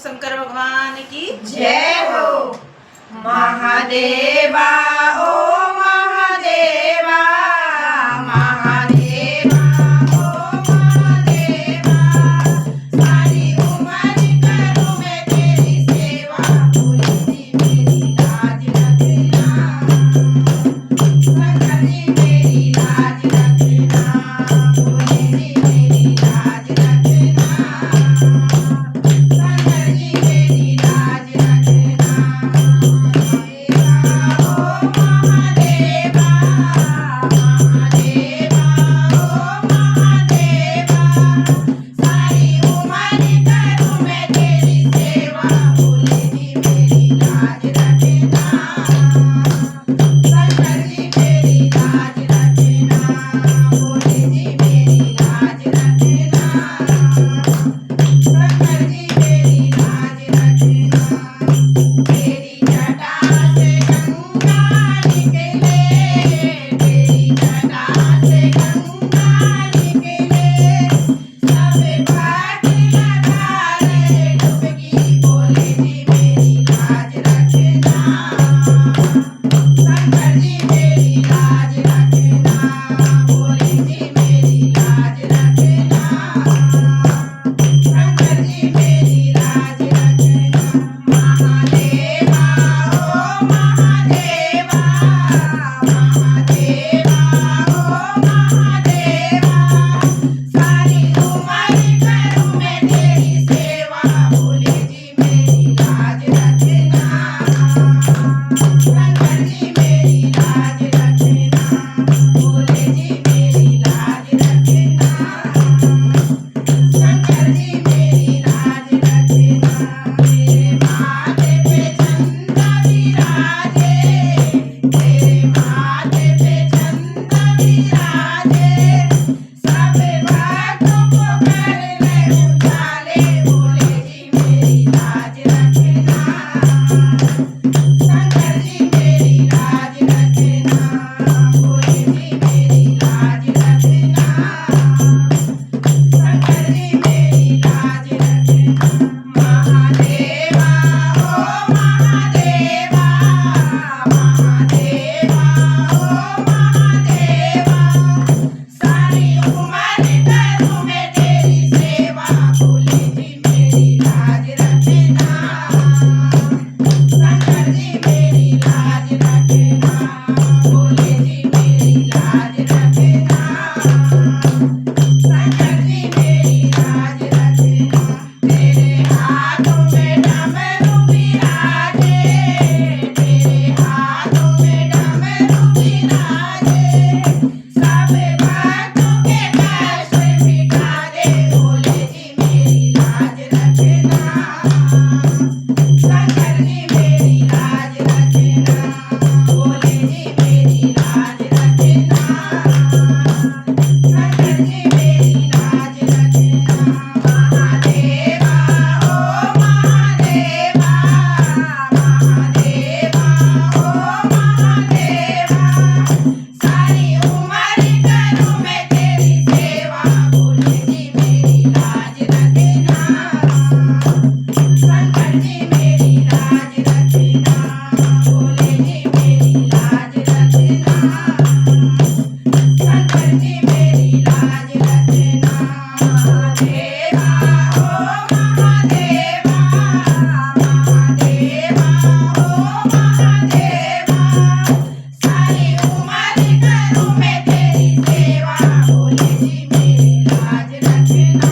शंकर भगवान की जय हो। महादेवा ओ महादेवा, महादेवा ओ महादेवा, सारी उम्र करूं मैं तेरी सेवा, भोले जी मेरी लाज रखना, शंकर जी मेरी लाज रखना, भोले जी मेरी लाज रखना, शंकर जी मेरी लाज रखना। महादेवा महादेवा ओ महादेवा, सारी उम्र करूं मैं तेरी सेवा, भोले जी मेरी लाज रखना, शंकर जी मेरी लाज रखना, भोले जी मेरी लाज रखना, शंकर जी मेरी लाज रखना। तेरी जटा से गंगा निकले, तेरी जटा से गंगा निकले, सब घाट लगा रहे डुबकी, भोले जी मेरी लाज रखना, शंकर जी मेरी लाज रखना, भोले जी मेरी लाज रखना, शंकर जी मेरी लाज रखना। महादेवा ओ महादेवा, महादेवा ओ महादेवा, सारी उम्र करूं मैं तेरी सेवा, भोले जी मेरी लाज रखना, शंकर जी मेरी लाज रखना, भोले जी मेरी लाज रखना, शंकर जी मेरी लाज रखना। तेरे माथे पे चंदा विराजे, तेरे माथे पे चंदा विराजे, सब बातों को कर ले उजाले, भोले जी मेरी लाज रखना, शंकर जी मेरी लाज रखना, भोले जी मेरी लाज रखना, शंकर जी मेरी लाज रखना। महादेवा ओ महादेवा, महादेवा ओ महादेवा, सारी उम्र करूं मैं तेरी सेवा, भोले जी मेरी लाज रखना, शंकर जी मेरी लाज रखना, भोले जी मेरी लाज रखना, शंकर जी मेरी लाज रखना। तेरे हाथों में डमरू विराजे, तेरे हाथों में डमरू विराजे, सब बातों के कष्ट मिटा दे, भोले जी मेरी लाज रखना, शंकर जी मेरी लाज रखना, भोले जी मेरी लाज रखना, शंकर जी मेरी लाज रखना। महादेवा ओ महादेवा, महादेवा ओ महादेवा, सारी उम्र करूं मैं तेरी सेवा, भोले जी मेरी लाज रखना, शंकर जी मेरी लाज रखना, भोले जी मेरी लाज रखना, शंकर जी मेरी लाज रखना। महादेवा ओ महादेवा, महादेवा ओ महादेवा, सारी उम्र करूं मैं तेरी सेवा, भोले जी मेरी लाज रखना,